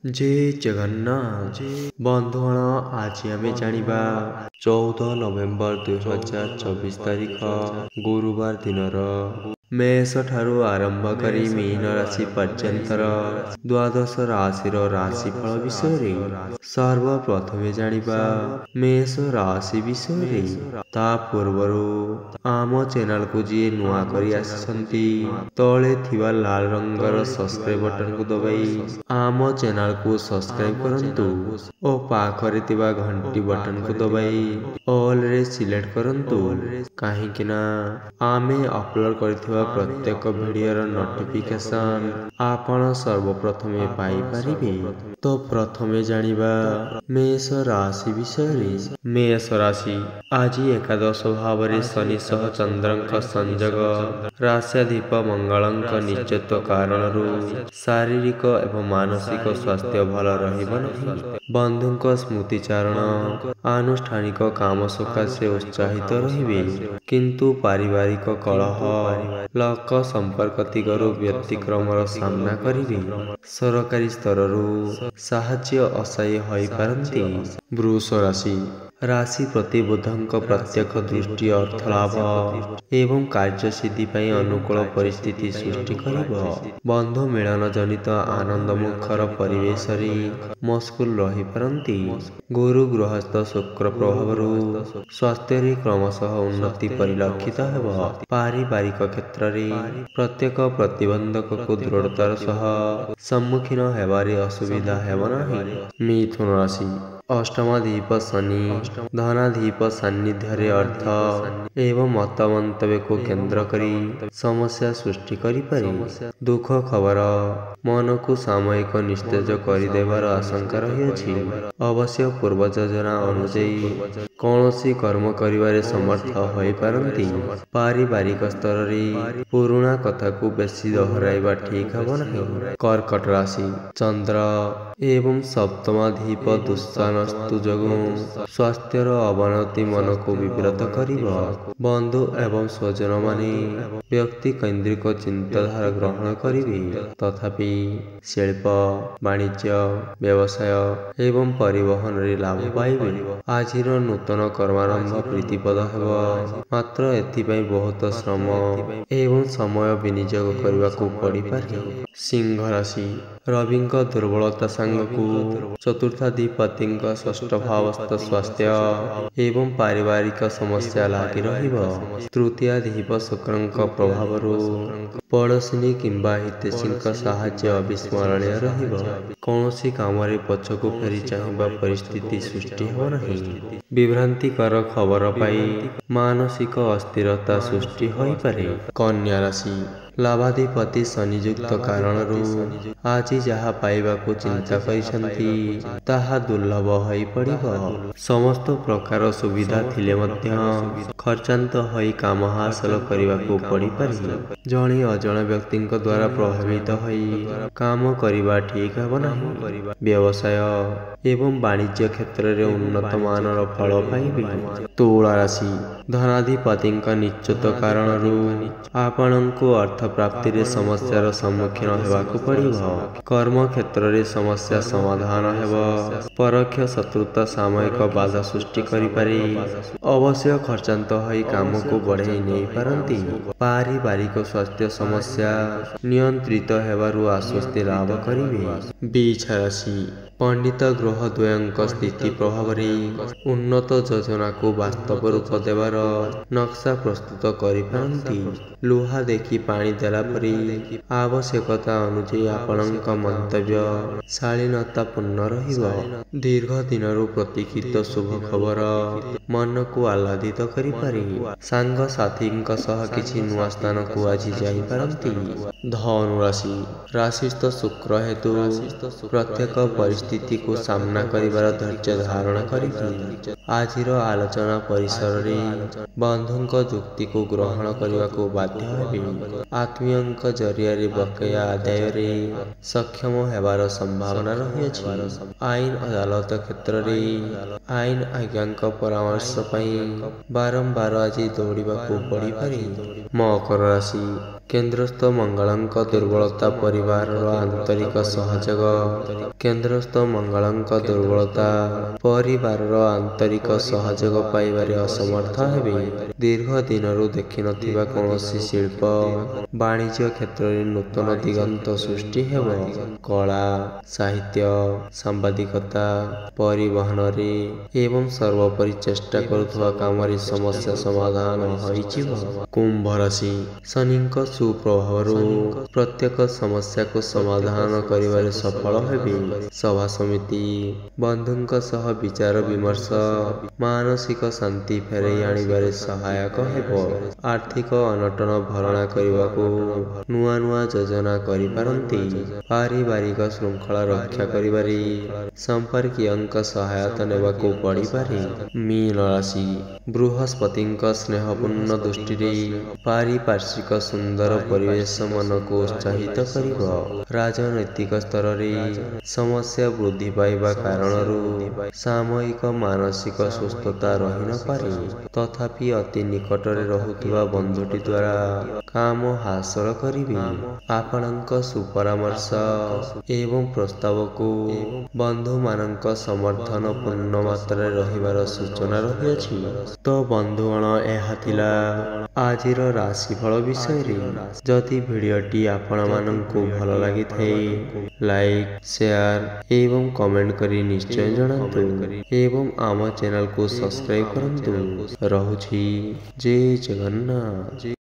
जय जगन्नाथ बंधुगण आज आम जानिबा 14 नवेम्बर 2024 तारिख गुरुवार दिनर मेष ठारू आरंभ करी मीन राशि पर्यंतर द्वादश राशिर राशिफल विषय सर्वप्रथमे जानिबा मेष राशि विषय ता पूर्वरु आम चैनल को जी नुआ करी आसिसंती तले थिबा लाल रंगर सब्सक्राइब बटन को दबाई आम चैनल को सब्सक्राइब करंतु और पाखरे थिबा घंटी बटन को दबाई ऑल रे सिलेक्ट करंतु काहेकि ना आमे अपलोड करथिबा प्रत्येक वीडियो रो नोटिफिकेशन आपण सर्वप्रथमे पाई परिबे। तो प्रथमे जानिबा मेष राशि विषय मेष राशि आज एकादश भाव शनि सह चंद्रंक संजोग राश्याधिप मंगलंक निश्चित कारणरू शारीरिक एवं मानसिक स्वास्थ्य भल रहिब नहीं। बंधुंक स्मृतिचारण आनुष्ठानिक काम सकाशे उत्साहित रहिबे किंतु पारिवारिक कलह लक संपर्क दिगरु व्यतिक्रमर सामना करिबे। सरकारी स्तररू साहाय्य असाई होई पारंती। वृष राशि राशि प्रति बुधंक प्रत्यक्ष दृष्टि अर्थ लाभ एवं कार्य सिद्धि पई अनुकूल परिस्थिति सृष्टि करिबो। बंधु मिलन जनित आनंद मुखर परिवेश रे मस्कुल रही पारंती। गुरु गृहस्थ शुक्र प्रभावरू स्वास्थ्य रे क्रमशः उन्नति परिलक्षित हेबो। पारिवारिक क्षेत्र रे प्रत्येक प्रतिबंधक को दृढ़तार सह सम्मुखीन हेबारे असुविधा हेबो नाही। मिथुन राशि अष्टमाधिप शनि धनाधिप सान्निध्य अर्थ एवं मत मंतव्य को केंद्र करी समस्या सृष्टि करि पारे। दुख खबर मन को सामयिक निस्तेज कर आशंका रही। अवश्य पूर्व योजना अनुଯାयी कौनसी कर्म करिवारे समर्थ होई पारंती। पारिवारिक स्तर रे पुराना कथा को बेसी दोहराइबा ठीक हबो नहीं। कर्कट राशि चंद्र एवं सप्तमाधिप दुस्सानस्तु जोगु स्वास्थ्यर अवनति मन को विव्रत करिबो। बंधु एवं स्वजन माने व्यक्ति केंद्रिक चिंताधारा ग्रहण करिबे तथापि शिल्प वाणिज्य व्यवसाय एवं परिवहन रे लाभ पाइबे। आजिर नूतन कर्मारंभ प्रीतिपद हेबो मात्र एथिपई बहुत श्रम एवं समय विनियोग करबाकू पड़ी पारे। सिंह राशि रविंक दुर्बलता सांगकू चतुर्थाधिपतिंक षष्ठ भावस्थ स्वास्थ्य एवं पारिवारिक समस्या लागि रहिबो। तृतीयाधिप शुक्रंक प्रभावरू पड़ोसिनी किंबा हितैषींक साहाय्य अविस्मरणीय रहिबो। कौनसी कामरे पछकू फेरी चाहिबा परिस्थिति सृष्टि हो नहीं। विभ्रांतिकर खबर पाई मानसिक अस्थिरता सृष्टि होई पारे। कन्या राशि लाभाधिपति शनियुक्त कारणरू आज जहा पाइबाकू चिंता करिसंती ताहा दुर्लभ होई पड़िबो। समस्त प्रकार सुविधा थिले मध्य खर्चांत होई काम हासिल करिबाकू पड़ी पारे। जणे अजण व्यक्तिंक द्वारा प्रभावित होई काम करिबा ठीक हबो नाही। व्यवसाय एवं वाणिज्य क्षेत्र रे उन्नत मानर फल पाइबे। तुला राशि धनाधिपतिंक निश्चित कारणरू आपणंकु अर्थ प्राप्ति रे समस्यार सम्मुखीन हेबाकू पड़िबो। कर्म क्षेत्र रे समस्या समाधान हेबो। परोक्ष शत्रुता सामयिक बाधा सृष्टि करि पारे। अवश्य खर्चांत होई काम को बढ़ाई नहीं पारंती। पारिवारिक स्वास्थ्य समस्या नियंत्रित हेबारु आश्वस्ति लाभ करिबे। बीच राशि पंडित ग्रह द्वयंक स्थिति प्रभाव रे उन्नत योजना को वास्तव रूप देवार नक्शा प्रस्तुत करि पारंती। लुहा देखि पानी देला परी आवश्यकता अनुଯାୟୀ आपणक मंतव्य शालीनता पूर्ण रहिबो। दीर्घ दिनरु प्रतीक्षित शुभ खबर मन को आह्लादित करि पारे। सांग साथींक सह किछि नुआ स्थान को आज जाई पारंती। धनु राशि राशिस्थ शुक्र हेतु प्रत्येक परिस्थिति को सामना करिवार धैर्य धारण करिबे। आजिर आलोचना परिसर रे बंधुंक युक्ति को ग्रहण करने को बाध्य हेबे। आत्मीयंक जरिया रे बकेया आदाय रे सक्षम हेबार संभावना रही अछि। आईन अदालत क्षेत्र रे आईन आज्ञांक परामर्श पई बारंबार आज दौड़ाकू पड़ी पारे। मकर राशि କେନ୍ଦ୍ରସ୍ଥ ମଙ୍ଗଳଙ୍କ ଦୁର୍ବଳତା ପରିବାରର ଆନ୍ତରିକ ସହଯୋଗ। କେନ୍ଦ୍ରସ୍ଥ ମଙ୍ଗଳଙ୍କ ଦୁର୍ବଳତା ପରିବାରର ଆନ୍ତରିକ ସହଯୋଗ ପାଇବାରେ ଅସମର୍ଥ ହେବେ। ଦୀର୍ଘ ଦିନରୁ ଦେଖିନଥିବା କୌଣସି ଶିଳ୍ପ ବାଣିଜ୍ୟ କ୍ଷେତ୍ରରେ ନୂତନ ଦିଗନ୍ତ ସୃଷ୍ଟି ହେବ। କଳା, ସାହିତ୍ୟ, ସାମ୍ବାଦିକତା, ପରିବହନରେ ଏବଂ ସର୍ବୋପରି ଚେଷ୍ଟା କରୁଥିବା କାମରେ ସମସ୍ୟା ସମାଧାନ ହୋଇଯିବ। କୁମ୍ଭ ରାଶି ଶନିଙ୍କ ସୁପ୍ରଭାବରୁ ପ୍ରତ୍ୟେକ ସମସ୍ୟାକୁ ସମାଧାନ କରିବାରେ ସଫଳ ହେବେ। ସଭା ସମିତି, ବନ୍ଧୁଙ୍କ ସହ ବିଚାର ବିମର୍ଶ ମାନସିକ ଶାନ୍ତି ଫେରାଇ ଆଣିବାରେ ସହାୟକ ହେବ। ଆର୍ଥିକ ଅନଟନ ଭରଣା କରିବାକୁ ନୂଆ ନୂଆ ଯୋଜନା କରିପାରନ୍ତି। ପାରିବାରିକ ଶୃଙ୍ଖଳା ରକ୍ଷା କରିବାରେ ସମ୍ପର୍କୀୟଙ୍କ ସହାୟତା ନେବାକୁ ପଡ଼ିପାରେ। ମୀନ ରାଶି ବୃହସ୍ପତିଙ୍କ ସ୍ନେହପୂର୍ଣ୍ଣ ଦୃଷ୍ଟିରେ ପାରିପାର୍ଶ୍ୱିକ ସୁନ୍ଦର ପରିବେଶ ମନକୁ ଉତ୍ସାହିତ କରିବ। ରାଜନୈତିକ ସ୍ତରରେ ସମସ୍ୟା ବୃଦ୍ଧି ପାଇବା କାରଣରୁ ସାମୟିକ ମାନସିକ ସୁସ୍ଥତା ରହିନପାରେ। ତଥାପି ଅତି ନିକଟରେ ରହୁଥିବା ବନ୍ଧୁଟି ଦ୍ୱାରା କାମ ହାସଲ କରିବେ। ଆପଣଙ୍କ ସୁପରାମର୍ଶ ଏବଂ ପ୍ରସ୍ତାବକୁ ବନ୍ଧୁମାନଙ୍କ ସମର୍ଥନ ପୂର୍ଣ୍ଣ ମାତ୍ରାରେ ରହିବାର ସୂଚନା ରହିଅଛି। ତ ବନ୍ଧୁଗଣ, ଏହା ଥିଲା ଆଜିର ରାଶିଫଳ ବିଷୟରେ। ଯଦି ଭିଡ଼ିଓଟି ଆପଣମାନଙ୍କୁ ଭଲ ଲାଗିଥାଏ, ଲାଇକ୍, ସେୟାର ଏବଂ କମେଣ୍ଟ କରି ନିଶ୍ଚୟ ଜଣାନ୍ତୁ ଏବଂ ଆମ ଚ୍ୟାନେଲକୁ ସବସ୍କ୍ରାଇବ୍ କରନ୍ତୁ। ରହୁଛି। ଜୟ ଜଗନ୍ନାଥ।